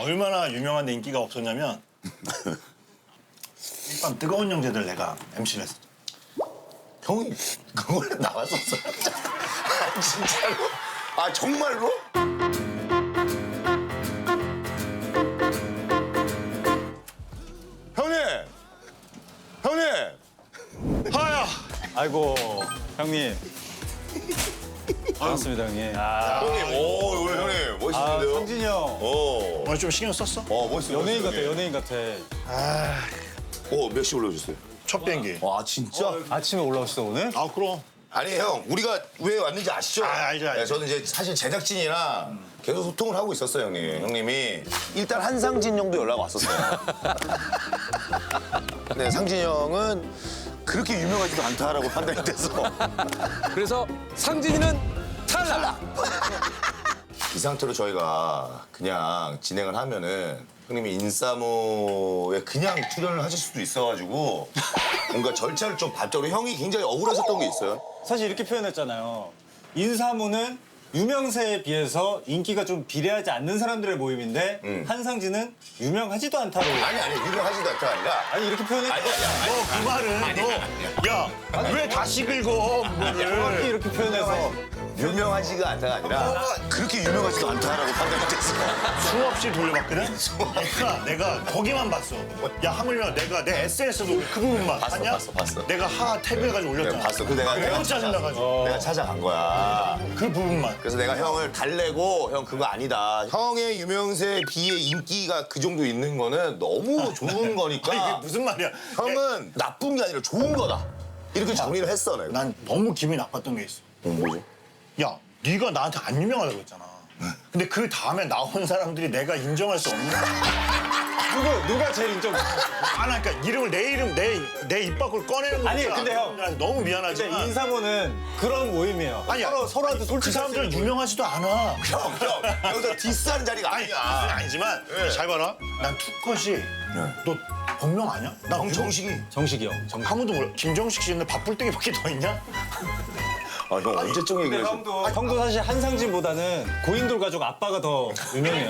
얼마나 유명한데 인기가 없었냐면 일단 뜨거운 형제들 내가 MC를 했어. 형이 그거에 나왔었어요. 아, 진짜로? 아, 정말로? 형님! 형님! 하야. 아이고 형님. 반갑습니다 형님. 형님, 오, 오늘 형님 멋있는데요? 성진이 형 오, 오늘 좀 신경 썼어? 멋있어요. 연예인 같아 형님. 연예인 같아. 몇 시 올라오셨어요? 첫 비행기. 와, 진짜? 아침에 올라오시다 오늘? 아 그럼. 아니, 형, 우리가 왜 왔는지 아시죠? 알죠. 네, 저는 이제 사실 제작진이랑 계속 소통을 하고 있었어요, 형님. 형님이 일단 한상진 형도 연락 왔었어요. 네, 상진 형은 그렇게 유명하지도 않다라고 판단이 돼서 그래서 상진이는 탈락. 이 상태로 저희가 그냥 진행을 하면은 형님이 인싸모에 그냥 출연을 하실 수도 있어가지고 뭔가 절차를 좀 밟자고 형이 굉장히 억울하셨던 게 있어요. 사실 이렇게 표현했잖아요. 인사무는 유명세에 비해서 인기가 좀 비례하지 않는 사람들의 모임인데 한상진은 유명하지도 않다고. 아니, 유명하지도 않다가 아니라 아니 이렇게 표현했. 너 그 말은 너. 야 왜 다시 긁어 정확히 그거를. 이렇게 표현해서 유명하지가 않다가 아니라 그렇게 유명하지도 않다라고 판단이 됐어. 수없이 돌려봤거든? 내가 거기만 봤어. 야, 하물며 내가 내 SNS도 그 부분만 봤어, 봤냐? 봤어. 내가 하 태그해가지고 올렸잖아. 내가 봤어. 그 내가 매우 짜증나가지고. 내가 찾아간 거야. 그 부분만. 그래서 내가 형을 달래고 형 그거 아니다. 형의 유명세에 비해 인기가 그 정도 있는 거는 너무 좋은 거니까 아니, 이게 무슨 말이야. 형은 나쁜 게 아니라 좋은 거다. 이렇게 정리를 했어 내가. 난 너무 기분이 나빴던 게 있어. 뭐죠? 야, 네가 나한테 안 유명하다고 했잖아. 근데 그 다음에 나온 사람들이 내가 인정할 수 없는 거야. 누가 제일 인정? 그러니까 이름을 내 입 밖으로 꺼내는 거 아니, 근데 형. 너무 근데 미안하지만 인사무는 그런 모임이에요. 아니야. 서로한테 그 솔직히 사람들은 유명하지도 않아. 형 여기서 디스하는 자리가 아니, 아니야. 아니지만 네. 잘 봐라. 난 투컷이 너 본명 아니야? 나 정식이. 정식이 형. 아무도 몰라. 김정식 씨는 밥불떼기밖에 더 있냐? 아, 형 언제쯤 얘기를 했어? 형도 사실 한상진보다는 고인돌 가족 아빠가 더 유명해요.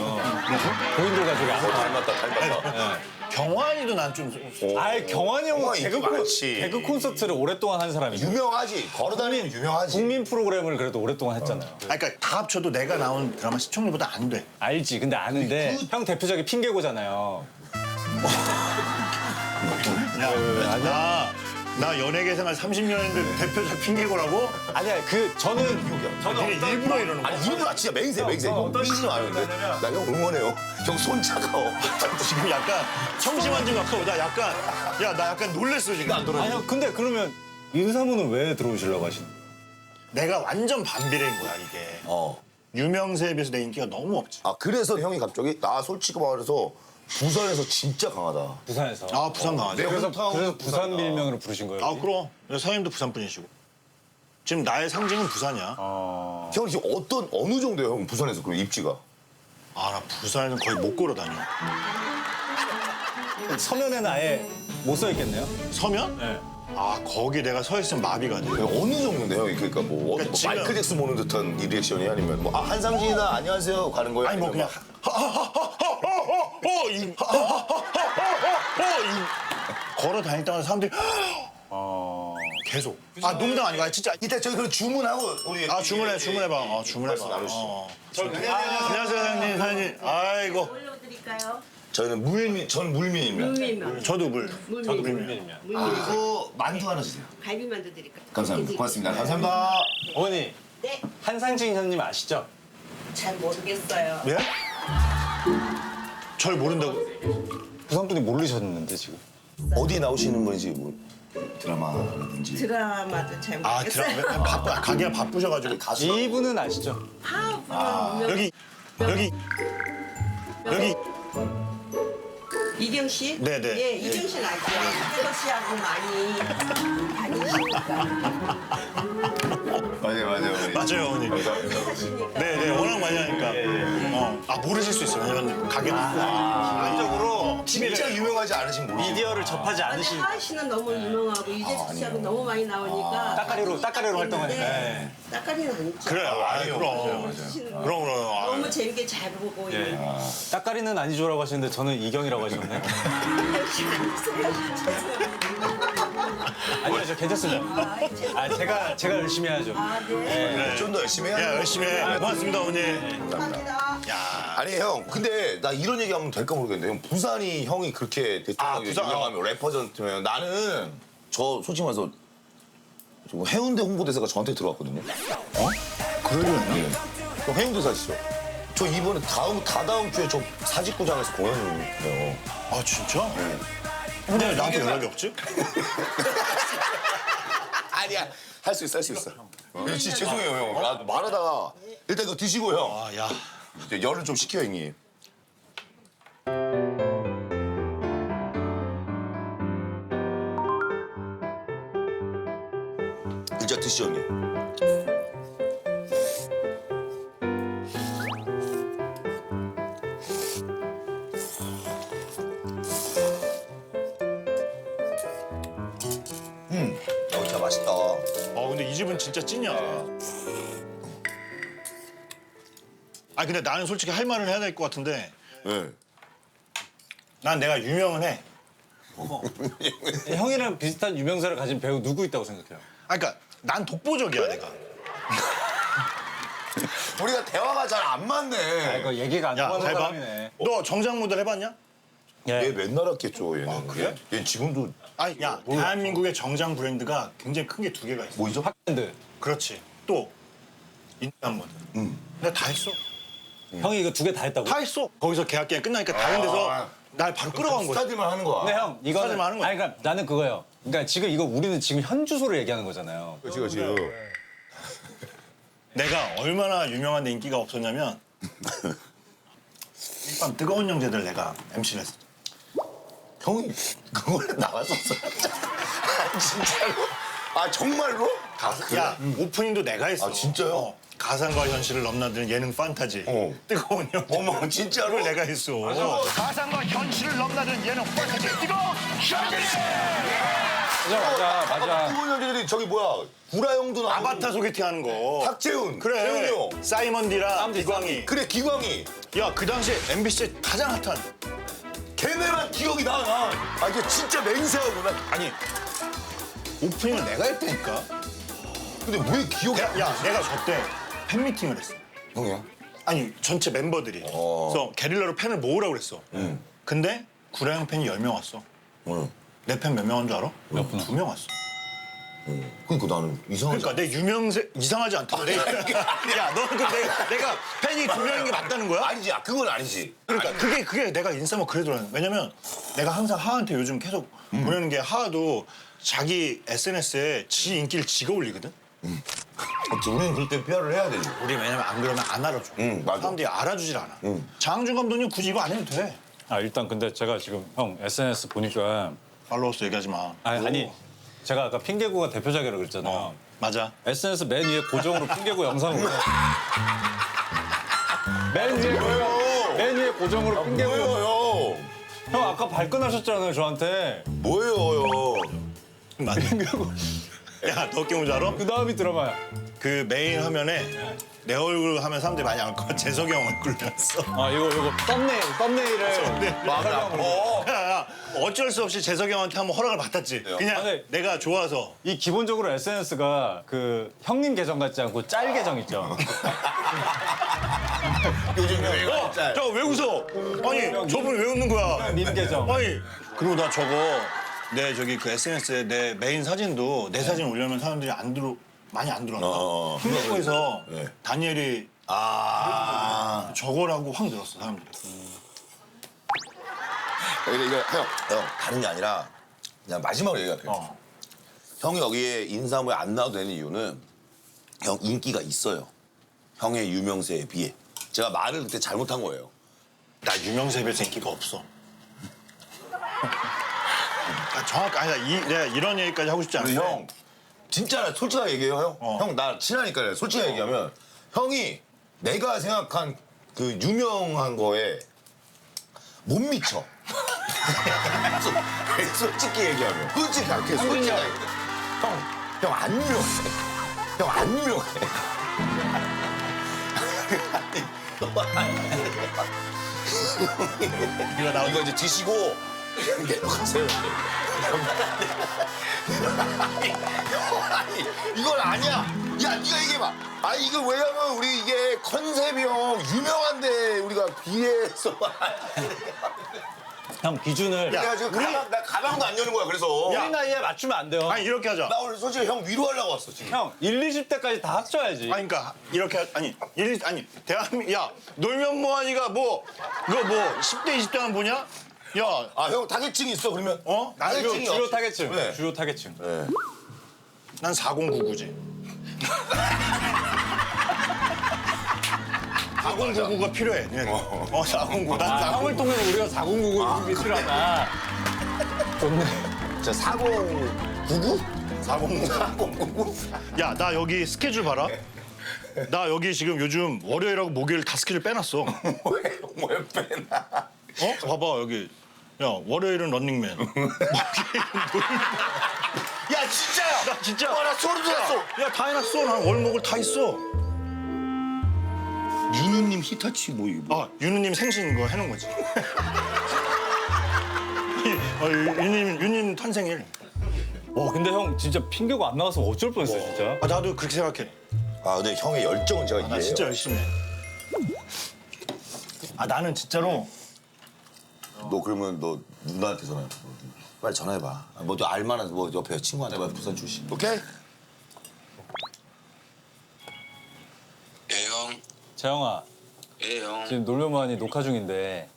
고인돌 가족의 아빠. 닮았다. 경환이도 난 좀. 아이 경환이 형은 경환이 인기 많지. 개그 콘서트를 오랫동안 한 사람이죠. 유명하지. 걸어다니면 유명하지. 국민 프로그램을 그래도 오랫동안 했잖아요. 그러니까 다 합쳐도 내가 나온 드라마 시청률보다 안 돼. 알지. 근데 아는데 형 대표적인 핑계고잖아요. 나 연예계 생활 30년 했는데 대표작 핑계고라고? 아니야 저는 니네 일부러 이러는 거야? 아니 이거 진짜 맹세. 형 삐지지 마요. 근데 나 형 응원해요. 형 손 차가워. 지금 약간 청심환 좀 갖고 나 약간 나 약간 놀랬어 지금. 아니 형 근데 그러면 인사무는 왜 들어오시려고 하시는? 내가 완전 반비례인 거야 이게. 유명세에 비해서 내 인기가 너무 없지. 아 그래서 형이 갑자기 나 솔직히 말해서 부산에서 진짜 강하다. 부산에서. 아 부산 강하지. 그래서 부산 밀명으로 부르신 거예요? 아 그럼 사장님도 부산 분이시고. 지금 나의 상징은 부산이야. 형 지금 어느 정도예요? 형 부산에서 그 입지가? 아 나 부산에는 거의 못 걸어 다녀. 서면에는 아예 못 써 있겠네요. 서면? 네. 아 거기 내가 서 있으면 마비가 돼. 어느 정도인데 형이 그러니까 뭐, 그러니까 지금- 마이클 잭슨 보는 듯한 이 리액션이 아니면 뭐 한상진이나 안녕하세요 가는 거예요? 아니 뭐 그냥 걸어 다닐 때마다 사람들이 계속. 아 농담 아니고 아니, 진짜. 이따 저희 그럼 주문하고 우리 주문해봐. 주문해봐. 말씀 나누시죠. 안녕하세요 사장님. 아이고. 올려드릴까요? 저희는 전 물민입니다. 물밀면. 저도 물. 물밀면. 물밀면. 그리고 만두 하나 주세요. 갈비만두 드릴까요? 감사합니다. 고맙습니다. 감사합니다. 어머니 네, 한상진 형님 아시죠? 잘 모르겠어요. 예? 절 모른다고? 부산 분이 모르셨는데 지금. 어디 나오시는 분인지 뭐 드라마라든지 드라마도 잘 아 모르겠어요. 드라마 가게가 바쁘셔가지고. 가수 이분은 아시죠? 파업은 여기 이경 씨? 네네. 예, 이경 씨는 알죠. 이경 씨하고 많이 다니시니까. 맞아요. 어머니. 하시니까. 네네 워낙 많이 하니까. 아 모르실 수 있어요. 왜냐면 가게도 있고. 기본적으로 진짜 유명하지 않으신 모르시 미디어를 접하지 근데 않으신 하하 씨는 너무 유명하고 이재수 씨하고 너무 많이 나오니까 따까리로 활동하니까. 네. 따까리는 아니죠. 그래, 아니요. 그럼. 그럼. 너무 재밌게 잘 보고 예. 이런 따까리는 아니죠라고 하시는데 저는 이경이라고 하셨네. 아니요, 저 괜찮습니다. 아, 제가 열심히 해야죠. 네. 좀 더 열심히 해야 야, 돼. 열심히 해. 고맙습니다, 어머니. 감사합니다. 아니 형, 근데 나 이런 얘기하면 될까 모르겠는데 형 부산이 형이 그렇게 대통령이 부산. 유명하면 래퍼전트면 나는 저 솔직히 말해서 저 해운대 홍보대사가 저한테 들어왔거든요. 그러려나? 저 해운대 사시죠? 저 이번에 다다음 주에 저 사직구장에서 공연해요. 아, 진짜? 근데 나한테 연락이 없지? 아니야, 할 수 있어, 할 수 있어. 진짜 죄송해요 형. 나 말하다가 일단 이거 드시고 형. 아, 야. 이제 열을 좀 식혀 형님. 진짜 드시죠 형님. 진짜 맛있다. 근데 이 집은 진짜 찐이야. 아, 근데 나는 솔직히 할 말은 해야 될 것 같은데 네. 난 내가 유명은 해. 형이랑 비슷한 유명세를 가진 배우 누구 있다고 생각해요? 아, 그러니까 난 독보적이야, 내가. 우리가 대화가 잘 안 맞네. 이거 얘기가 안 야, 통하는 잘 봐. 사람이네. 너 정장 모델 해봤냐? 얘 맨날 했겠죠 얘는. 그래? 얘 지금도 아니, 야, 대한민국의 정장 브랜드가 굉장히 큰 게 두 개가 있어. 뭐죠? 핫밴드. 그렇지. 또 인스타 모델. 내가 다 했어. 형이 이거 두 개 다 했다고? 다 했어. 거기서 계약 기간 끝나니까 다른 데서 아. 날 바로 끌어간 거야. 스타들만 하는 거야. 근데 형 이거는 사진 많은 거야. 아니 그러니까 나는 그거예요. 그러니까 지금 이거 우리는 지금 현 주소를 얘기하는 거잖아요. 그렇지. 내가 얼마나 유명한 데 인기가 없었냐면 일밤 뜨거운 형제들 내가 MC를 했어. 형이 그거에 나왔었어. 아, 진짜로? 아 정말로? 야, 오프닝도 내가 했어. 아, 진짜요? 가상과 현실을 넘나드는 예능 판타지. 어. 뜨거운 형제. 어머 진짜로? 그걸 내가 했어. 가상과 현실을 넘나드는 예능 판타지. 뜨거운 현실. 맞아. 뜨거운 형제들이 저기 뭐야 구라 형도 나오고 아바타 소개팅 하는 거. 탁재훈, 그래. 재훈이 형. 사이먼 디랑 이광희. 그래 기광이. 야, 그 당시에 MBC에 가장 핫한. 걔네만 기억이 나. 아 이게 진짜 맹세하구나. 아니, 오프닝을 내가 했다니까. 근데 왜 기억이 안 나? 야, 내가 저때 팬미팅을 했어. 형이야? 아니, 전체 멤버들이. 그래서 게릴라로 팬을 모으라고 그랬어. 근데 구라형 팬이 10명 왔어. 응. 내 팬 몇 명 온 줄 알아? 몇 분? 2명 왔어. 그러니까 나는 이상하지. 그러니까 내 유명세 이상하지 않다. 야, 너는 그 내가 팬이 2명인 게 맞다는 거야? 아니지, 그건 아니지. 그러니까 그게 내가 인싸면 그래도 왜냐면 내가 항상 하하한테 요즘 계속 보내는 게 하하도 자기 SNS에 지 인기를 지가 올리거든. 우리는 그럴 때 PR을 해야 되지. 우리 왜냐면 안 그러면 안 알아줘. 맞아. 사람들이 알아주질 않아. 장항준 감독님 굳이 이거 안 해도 돼. 아 일단 근데 제가 지금 형 SNS 보니까 팔로워스 얘기하지 마. 아니 제가 아까 핑계고가 대표작이라고 그랬잖아요. 맞아. SNS 맨 위에 고정으로 핑계고 영상을 맨 위에 고정으로 핑계고 뭐예요, 형 아까 발끈하셨잖아요 저한테. 뭐예요? 맞아. 야, 너 깨문 줄 알아? 그 다음이 드라마야. 그 메인 화면에 내 얼굴 하면 사람들이 많이 알 거야. 재석이 형 얼굴이었어. 아 이거 썸네일을 맞아. 야, 어쩔 수 없이 재석이 형한테 한번 허락을 받았지. 그냥 아, 네. 내가 좋아서. 이 기본적으로 SNS가 그 형님 계정 같지 않고 짤 계정 있죠. 요즘 유행어 짤. 저 왜 웃어? 아니, 저분이 왜 웃는 거야? 님 계정. 아니, 그리고 나 저거 내 저기 그 SNS에 내 메인 사진도 내 사진 올려면 사람들이 많이 안 들어왔다. 핑계고에서 네. 다니엘이 저거라고 확 늘었어, 사람들이. 이거 형 다른 게 아니라 그냥 마지막으로 얘기할게요. 형이 여기에 인사무에 안 나와도 되는 이유는 형 인기가 있어요. 형의 유명세에 비해. 제가 말을 그때 잘못한 거예요. 나 유명세에 비해서 인기가 없어. 아니, 내가 이런 얘기까지 하고 싶지 근데 않은데. 형 진짜 솔직하게 얘기해요 형. 형 나 친하니까 솔직하게 얘기하면 형이 내가 생각한 그 유명한 거에 못 미쳐. 솔직히 얘기하면. 솔직하게, 솔직하게. 형 안 유명해. 형 안 유명해. 이거 이제 드시고 내려가세요. 아니, 이건 아니야. 야, 네가 얘기해봐. 아니, 이거 왜냐면 우리 이게 컨셉이 형 유명한데 우리가 비해서. 형 기준을 내가 지금 나 가방도 안 여는 거야, 그래서. 우리 나이에 맞추면 안 돼요. 아니 이렇게 하자. 나 오늘 솔직히 형 위로하려고 왔어, 지금. 형 1, 20대까지 다 합쳐야지. 아니 그러니까 이렇게 아니 대한민국 야 놀면 뭐하니가 뭐 이거 뭐 10대 20대만 보냐? 야 아, 형 타겟층이 있어, 그러면? 어? 나 이거 타겟층이 주요 없지. 타겟층. 네. 주요 타겟층. 난 4099지. 4099가 필요해. 어 4099. 난 형을 통해서 우리가 4099를 비출하다. 좋네. 저 4099? 4099. 야 나 여기 스케줄 봐라. 나 여기 지금 요즘 월요일하고 목요일 다 스케줄 빼놨어. 왜 빼나? 어? 봐봐 여기. 야 월요일은 런닝맨. 목요일은 놀면. 야, 진짜야! 나 진짜. 나 소름 돋았어. 야 다 해놨어. 난 월목을 다 있어. 윤우님 히타치 뭐 이거. 아 윤우님 생신 거 해놓은 거지. 윤님 탄생일. 와 근데 형 진짜 핑계가 안 나와서 어쩔 뻔했어 진짜. 아 나도 그렇게 생각해. 아, 근데 형의 열정은 제가 나 이해해요. 진짜 열심히 해. 아 나는 진짜로 너 그러면 너 누나한테 전화해. 빨리 전화해봐. 뭐또 알만한 뭐 옆에 친구한테 봐, 부산 출신. 오케이? 네, 형. 재영아 예, 형. 지금 놀면 뭐하니 녹화 중인데.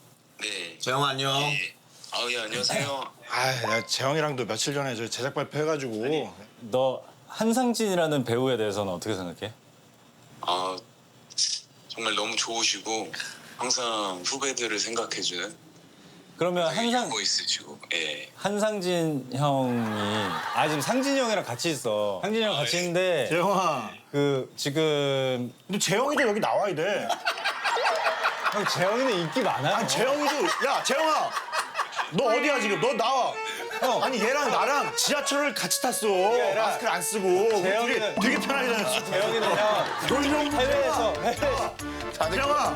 네. 재영 안녕. 예. 아우, 예, 안녕하세요. 나 재영이랑도 며칠 전에 저 제작 발표 해가지고 너 한상진이라는 배우에 대해서는 어떻게 생각해? 아, 정말 너무 좋으시고 항상 후배들을 생각해주는 그러면 뭐 있으시고. 예. 한상진 형이 지금 상진이 형이랑 같이 있어. 상진이 형 같이 있는데 재영아. 그 지금 근데 재영이도 여기 나와야 돼. 형 재영이는 인기 많아요. 아니 재영이도 야 재영아. 너 어디야 지금? 너 나와. 아니 얘랑 나랑 지하철을 같이 탔어. 아니라 마스크를 안 쓰고. 재영이는- 되게 편하게 다녔어. 재영이는 형 놀면 해외에서 재영아,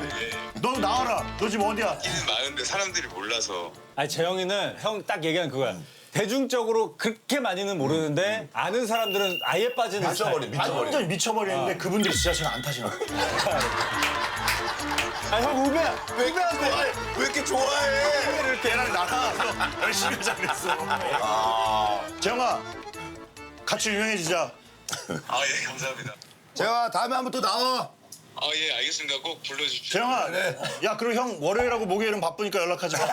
너 나와라. 너 지금 어디야? 끼는 많은데 사람들이 몰라서. 아니 재영이는 형 딱 얘기한 그거야. 대중적으로 그렇게 많이는 모르는데 아는 사람들은 아예 빠지는 미쳐버린, 스타일. 미쳐버린. 완전 미쳐버리는데 그분들이 지하철 안 타시나? 형 후배야. 왜 이렇게 좋아해? 왜 이렇게 좋아해? 이렇게 얘랑 나랑 열심히 하자 그랬어. 재영아, 같이 유명해지자. 아, 예, 감사합니다. 재영아, 다음에 한번 또 나와. 아, 예, 알겠습니다. 꼭 불러주십시오. 재영아, 야 그리고 형 월요일하고 목요일은 바쁘니까 연락하지 마.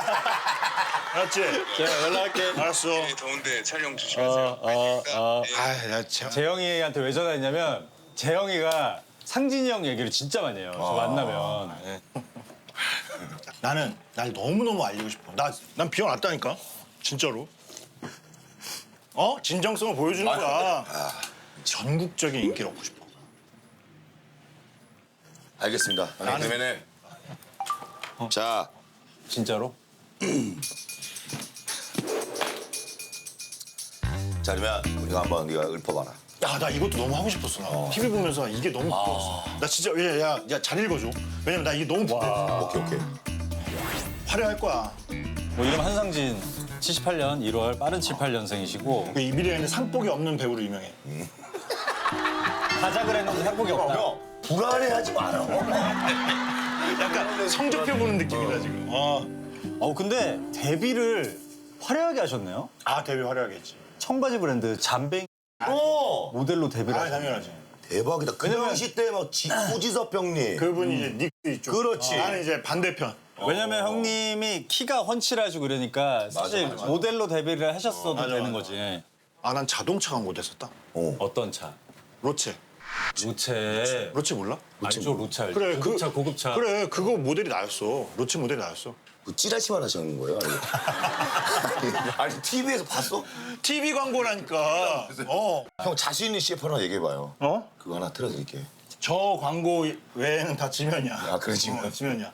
알았지? 제가 연락할게. 알았어. 예, 더운데 촬영 조심하세요. 예. 나 재영. 재영이한테 왜 전화했냐면 재영이가 상진이 형 얘기를 진짜 많이 해요. 저 만나면. 나는 날 너무너무 알리고 싶어. 난 비워놨다니까. 진짜로. 진정성을 보여주는 거야. 전국적인 인기를 얻고 싶어. 알겠습니다. 그러면은 자, 진짜로? 자 그러면 우리가 한번 네가 읊어봐라. 야, 나 이것도 너무 하고 싶었어. 나 TV 보면서 이게 너무 부러웠어. 나 진짜 야, 잘 읽어줘. 왜냐면 나 이게 너무 부러워. 오케이. 화려할 거야. 뭐 이름 한상진 78년 1월 빠른 78년생이시고 이 미래에는 상복이 없는 배우로 유명해. 가자 그랬는데 상복이 없다. 형, 불안해하지 마라. 약간 성적표 보는 느낌이다 지금. 근데 데뷔를 화려하게 하셨네요. 데뷔 화려하게 했지. 청바지 브랜드 잠뱅 모델로 데뷔를 하셨네요. 당연하지. 대박이다. 그 당시 때 막 후지섭 형님. 그분이 이제 닉스 있죠. 그렇지. 나는 이제 반대편. 왜냐면 형님이 키가 훤칠하시고 그러니까 사실 맞아. 모델로 데뷔를 하셨어도 맞아, 되는 맞아. 거지. 난 자동차 광고 됐었다. 어떤 차? 로체. 로체. 로체 몰라? 알죠, 로체 알죠. 그래, 고급차, 고급차. 그래, 그거 모델이 나였어. 로체 모델이 나였어. 그 찌라시만 하시는 거예요? 아니 TV에서 봤어? TV 광고라니까. 형 자신 있는 CF 하나 얘기해봐요. 그거 하나 틀어드릴게. 저 광고 외에는 다 지면이야. 아, 그래, 지면. 지면이야.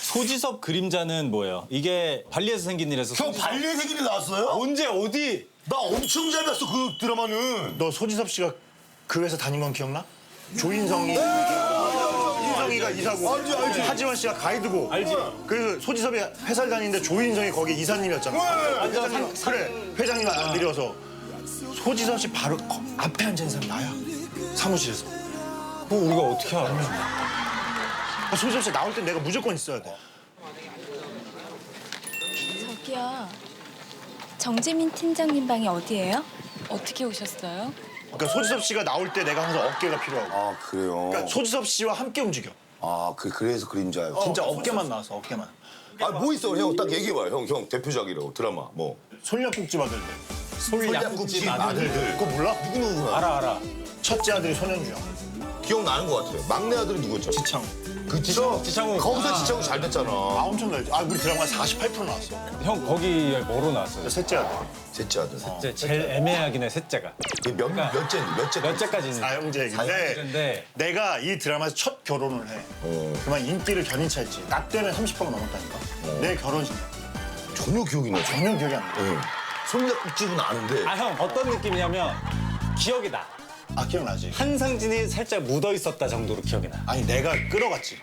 소지섭 그림자는 뭐예요? 이게 발리에서 생긴 일에서 형 발리에 생긴 일 나왔어요? 언제 어디? 나 엄청 잘 봤어 그 드라마는. 너 소지섭 씨가 그 회사 다닌 건 기억나? 조인성이 인성이가 이사고 알지. 하지원 씨가 가이드고 알지. 그 소지섭이 회사를 다니는데 조인성이 거기 이사님이었잖아. 회장님, 그래 회장님 아들이어서 소지섭 씨 바로 앞에 앉은 사람 나야 사무실에서. 그거 우리가 어떻게 알아? 소지섭 씨 나올 때 내가 무조건 있어야 돼. 저기요. 정재민 팀장님 방이 어디예요? 어떻게 오셨어요? 그러니까 소지섭 씨가 나올 때 내가 항상 어깨가 필요하고. 아 그래요. 그러니까 소지섭 씨와 함께 움직여. 그래서 그림자요. 진짜 어깨만 나왔어 어깨만. 뭐 있어 형 딱 얘기해봐요. 형 대표작이라고 드라마 뭐. 솔약국집 아들들. 솔약국집 아들들. 그거 몰라? 누구누구나. 알아. 첫째 아들이 손현주야. 기억나는 것 같아요. 막내 아들이 누구였죠? 지창. 그쵸? 지창욱. 거기서 지창욱 잘 됐잖아. 엄청 날지. 우리 드라마 48% 나왔어. 형 거기 뭐로 나왔어요? 셋째 아들. 셋째 아들. 이제 제일 애매하긴 해 셋째가. 몇째까지 있는. 사형제 얘기인데 사형제인데. 내가 이 드라마에서 첫 결혼을 해. 그만 인기를 견인차 했지. 나 때문에 30%가 넘었다니까. 내 결혼식. 전혀 기억이 나. 전혀 기억이 안 나. 손약국집은 아는데. 아 형 어떤 느낌이냐면 기억이 나. 기억나지? 한상진이 살짝 묻어 있었다 정도로 기억이 나. 아니 내가 끌어갔지.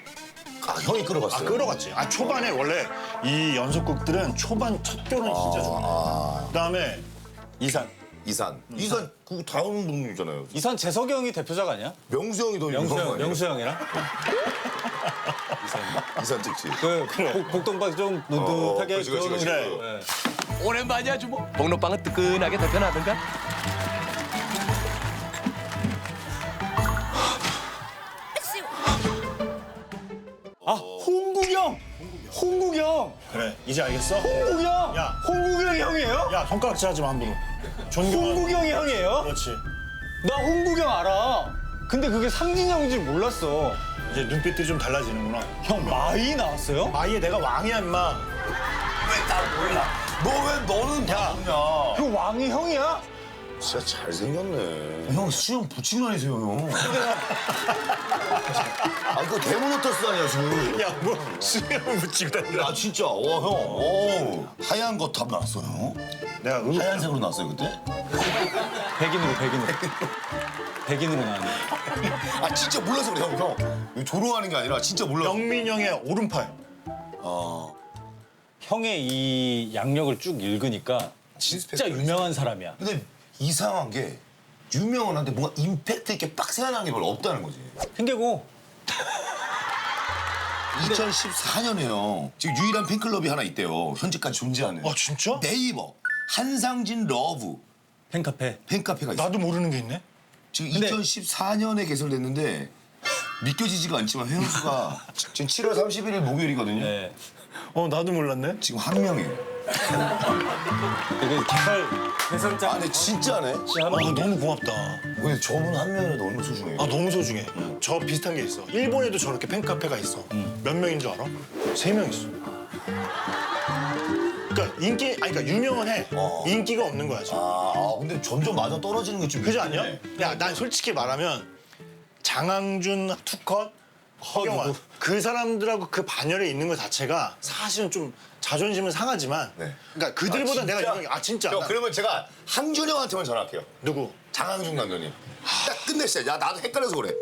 형이 끌어갔어요. 끌어갔지. 초반에 원래 이 연속극들은 초반 첫 결혼이 진짜 중요해. 그다음에 이산. 이산 그거 다음 분이잖아요. 이산 재석이 형이 대표작 아니야? 명수 형이 더 유명한 거 아니에요? 명수 형이랑 이산 특집. 그 복동방 좀 누누하게 그치. 그래. 오랜만이야 주모. 복로빵은 뜨끈하게 데펴나든가. 홍국영. 그래 이제 알겠어? 홍국영. 야. 홍국영이 형이에요? 야 손가락질 하지 마 함부로. 홍국영이 형이에요? 그렇지. 나 홍국영 알아. 근데 그게 상진 형인지 몰랐어. 이제 눈빛들이 좀 달라지는구나. 형 마이 나왔어요? 아예 내가 왕이야 임마. 왜 나 몰라? 너 왜 너는 다 모르냐? 그 왕이 형이야? 진짜 잘생겼네. 형 수영 붙이고 다니세요, 형. 그거 데모노터스 아니야, 지금. 야뭐 수염을 붙이고 다니라. 아, 진짜. 와, 형. 하얀 거탑 나왔어요. 내가 하얀색으로 나왔어요, 그때? 백인으로 나왔네. 아, 진짜 몰라서 그래, 형. 조롱하는 게 아니라 진짜 몰라서. 영민 형의 오른팔. 형의 이 양력을 쭉 읽으니까 진짜 유명한 사람이야. 근데 이상한 게 유명은 한데 뭔가 임팩트 있게 빡세한 게 별로 없다는 거지. 핑계고 2014년에요. 지금 유일한 팬클럽이 하나 있대요. 현재까지 존재하는. 진짜? 네이버 한상진 러브 팬카페. 팬카페가 있어요. 나도 모르는 게 있네. 지금 근데- 2014년에 개설됐는데 믿겨지지가 않지만 회원수가 지금 7월 31일 목요일이거든요. 네. 나도 몰랐네. 지금 한 명이에요. 되게 개설자. 아, 근데 진짜네. 너무 고맙다. 근데 저분 한 명이라도 얼마나 소중해요. 너무 소중해. 저 비슷한 게 있어. 일본에도 저렇게 팬카페가 있어. 몇 명인 줄 알아? 3명 있어. 그러니까 그러니까 유명은 해. 인기가 없는 거야 지금. 근데 점점 맞아 떨어지는 게 좀. 그지 않냐? 야, 난 솔직히 말하면 장항준, 투컷, 허경환 그 사람들하고 그 반열에 있는 것 자체가 사실은 좀 자존심은 상하지만 네. 그러니까 그들보다 내가 진짜? 유명해. 진짜. 형, 그러면 제가 항준 형한테만 전화할게요. 누구? 장항준 감독님. 딱 끝냈어요. 야, 나도 헷갈려서 그래.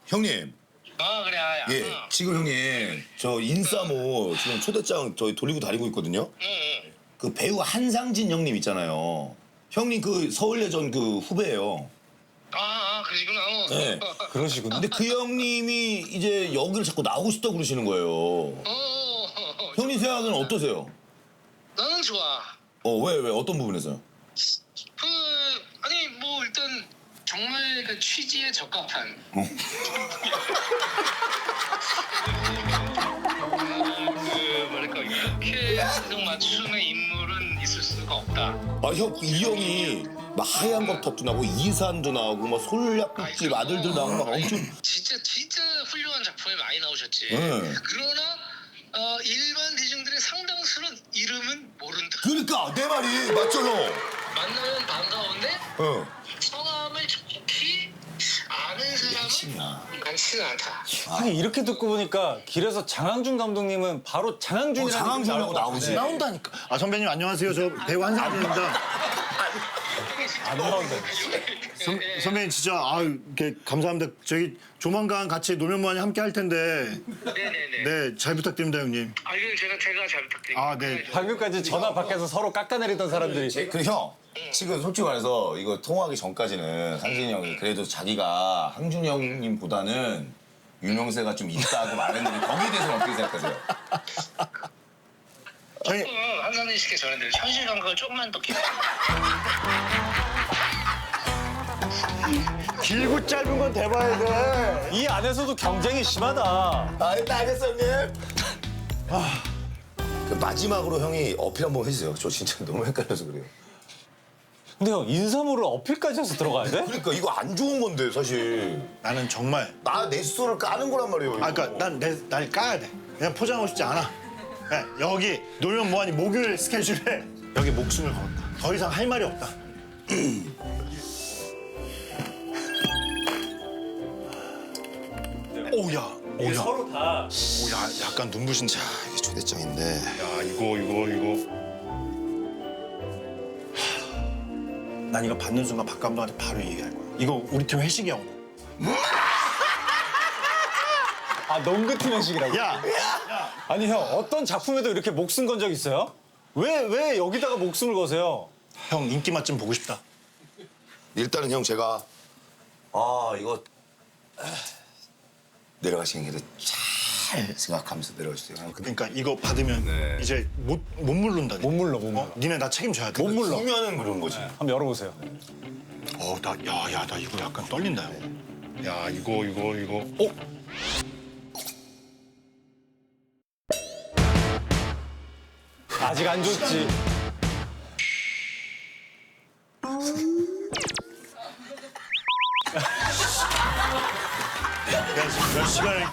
형님. 그래 아야. 예, 지금 형님 저 인싸모 지금 초대장 저희 돌리고 다니고 있거든요. 그 배우 한상진 형님 있잖아요. 형님 그 서울예전 그 후배예요. 그러시구나. 네. 그러시군요. 근데 그 형님이 이제 여기를 자꾸 나오고 싶다고 그러시는 거예요. 형님 생각은 어떠세요? 나는 좋아. 왜 어떤 부분에서요? 아니 뭐 일단 정말 그 취지에 적합한. 뭐랄까 이렇게 세상 맞춤의 인물은 있을 수가 없다. 형, 이 형이 막 하얀 거탑도 나오고 이산도 나오고 막 솔약국집 아들들 나오고 막 엄청. 진짜 훌륭한 작품에 많이 나오셨지. 네. 그러나 일반 대중들의 상당수는 이름은 모른다. 그러니까 내 말이 맞죠, 형? 만나면 반가운데 응. 성함을 정확히 아는 사람은 핵심이야. 한 많지는 않다. 하긴 이렇게 듣고 보니까 길에서 장항준 감독님은 바로 장항준이라는 장항준이라고 이름이 나올 것 나오지. 같네. 나온다니까. 아 선배님 안녕하세요. 저 배우 한상진입니다. 안 나온다. 선배님 진짜 이렇게 감사합니다. 저희 조만간 같이 노면무한이 함께 할 텐데 네네네. 네 잘 부탁드립니다 형님. 아 이건 제가 잘 부탁드립니다. 아 네. 방금까지 전화 밖에서 서로 깎아내리던 사람들이 그리고 형 지금 솔직히 말해서 이거 통화하기 전까지는 상진이 형이 그래도 자기가 항준이 형님보다는 유명세가 좀 있다고 말했는데 거기에 대해서는 어떻게 생각하세요? 형님 한상진 씨께 전해드려 현실 감각을 조금만 더 키워. 길고 짧은 건 대봐야 돼. 이 안에서도 경쟁이 심하다. 일단 알겠어 형님. 그 마지막으로 형이 어필 한번 해주세요. 저 진짜 너무 헷갈려서 그래요. 근데 형 인사모를 어필까지 해서 들어가야 돼? 그러니까 이거 안 좋은 건데 사실 나는 정말 내 스스로를 까는 거란 말이에요. 이거. 그러니까 날 까야 돼. 그냥 포장하고 싶지 않아. 그냥 여기 노면무한이 목요일 스케줄에 여기 목숨을 걸었다. 더 이상 할 말이 없다. 오야. 서로 다 오야 약간 눈부신다. 이게 초대장인데. 야 이거. 난 이거 받는 순간 박 감독한테 바로 얘기할 거야. 이거 우리 팀 회식이야 오늘. 아 농구팀 회식이라고? 야 아니 형 어떤 작품에도 이렇게 목숨 건 적 있어요? 왜 여기다가 목숨을 거세요? 형 인기 맛 좀 보고 싶다. 일단은 형 제가 이거 내려가시는 길을 잘 생각하면서 내려가주세요. 그러니까 이거 받으면 네. 이제 못 물른다. 못 물러. 니네 나 책임져야 돼. 못 물러. 후면은 그런 거지. 한번 열어보세요. 나 이거 약간 떨린다. 야 이거. 아직 안 줬지. 야 지금 몇 시간을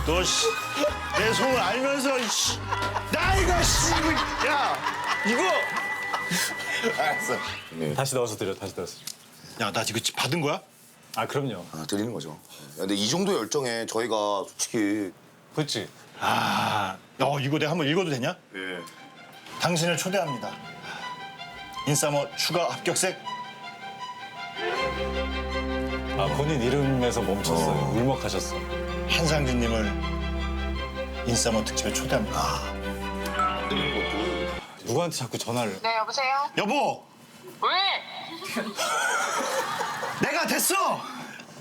너 씨, 내 속을 알면서 씨, 나 이거 씨, 야 이거 알았어. 네. 다시 넣어서 드려. 다시 넣어서. 야 나 이거 받은 거야? 아 그럼요. 드리는 거죠. 근데 이 정도 열정에 저희가 솔직히 그렇지. 이거 내가 한번 읽어도 되냐? 예. 당신을 초대합니다. 인싸모 추가 합격색. 아 본인 이름에서 멈췄어요. 울먹하셨어. 한상진님을 인싸모 특집에 초대합니다. 누구한테 자꾸 전화를? 네, 여보세요? 여보, 왜? 내가 됐어.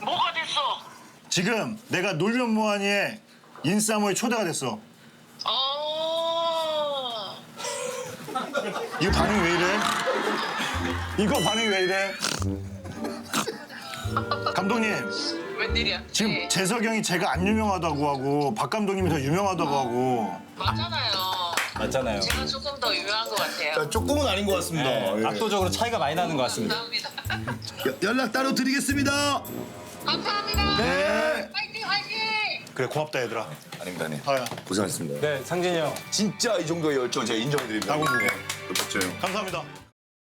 뭐가 됐어? 지금 내가 놀면무한이의 인싸모에 초대가 됐어. 이거 반응이 왜 이래? 이거 반응이 왜 이래? 감독님, 웬일이야? 지금 재석이 형이 제가 안 유명하다고 하고 박 감독님이 더 유명하다고 하고 맞잖아요. 맞잖아요. 제가 조금 더 유명한 것 같아요. 조금은 아닌 것 같습니다. 예. 압도적으로 차이가 많이 나는 것 같습니다. 감사합니다. 연락 따로 드리겠습니다. 감사합니다. 네. 화이팅, 화이팅! 그래 고맙다 얘들아. 아닙니다, 아니. 아야. 고생하셨습니다. 네 상진이 형. 진짜 이 정도의 열정 제가 인정드립니다. 나고 보고. 그렇죠. 감사합니다.